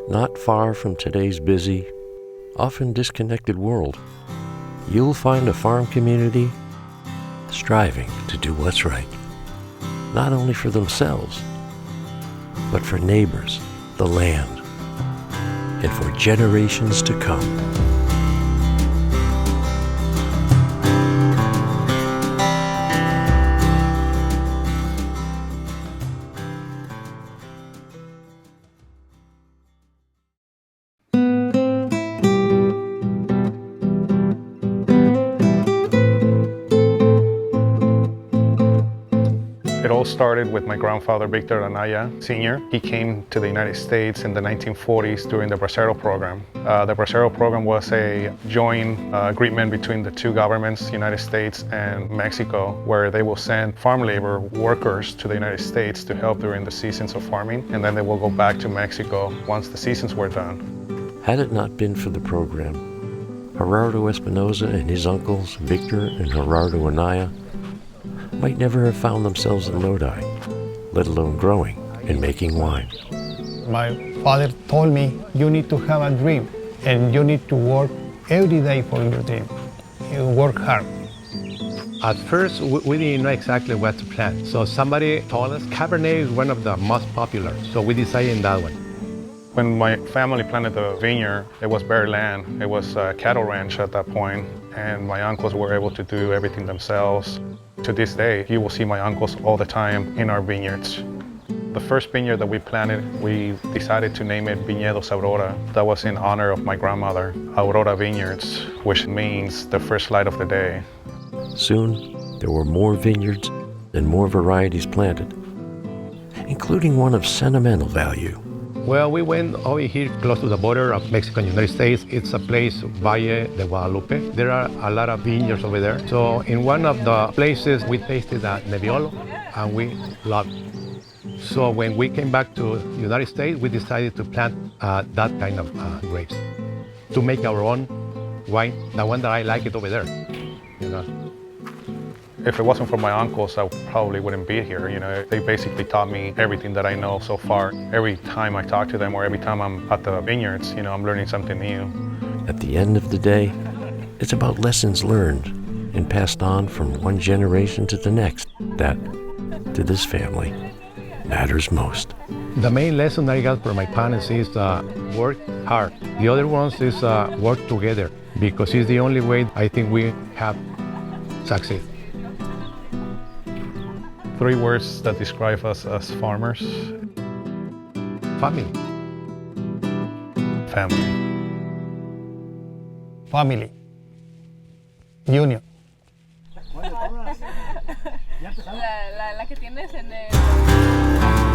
Not far from today's busy, often disconnected world, you'll find a farm community striving to do what's right, not only for themselves, but for neighbors, the land, and for generations to come. It all started with my grandfather, Victor and Anaya, Sr. He came to the United States in the 1940s during the Bracero program. The Bracero program was a joint agreement between the two governments, United States and Mexico, where they will send farm labor workers to the United States to help during the seasons of farming, and then they will go back to Mexico once the seasons were done. Had it not been for the program, Gerardo Espinosa and his uncles, Victor and Gerardo Anaya, might never have found themselves in Lodi, let alone growing and making wine. My father told me, you need to have a dream and you need to work every day for your dream. You work hard. At first, we didn't know exactly what to plant. So somebody told us Cabernet is one of the most popular. So we decided on that one. When my family planted the vineyard, it was bare land. It was a cattle ranch at that point, and my uncles were able to do everything themselves. To this day, you will see my uncles all the time in our vineyards. The first vineyard that we planted, we decided to name it Viñedos Aurora. That was in honor of my grandmother, Aurora Vineyards, which means the first light of the day. Soon, there were more vineyards and more varieties planted, including one of sentimental value. Well, we went over here close to the border of Mexico and United States. It's a place, Valle de Guadalupe. There are a lot of vineyards over there. So in one of the places, we tasted a Nebbiolo, and we loved it. So when we came back to United States, we decided to plant that kind of grapes to make our own wine, the one that I like it over there, you know. If it wasn't for my uncles, I probably wouldn't be here. You know, they basically taught me everything that I know so far. Every time I talk to them or every time I'm at the vineyards, you know, I'm learning something new. At the end of the day, it's about lessons learned and passed on from one generation to the next that, to this family, matters most. The main lesson I got from my parents is work hard. The other ones is work together, because it's the only way I think we have succeed. 3 words that describe us as farmers. Family. Family. Family. Union. La que tienes en el...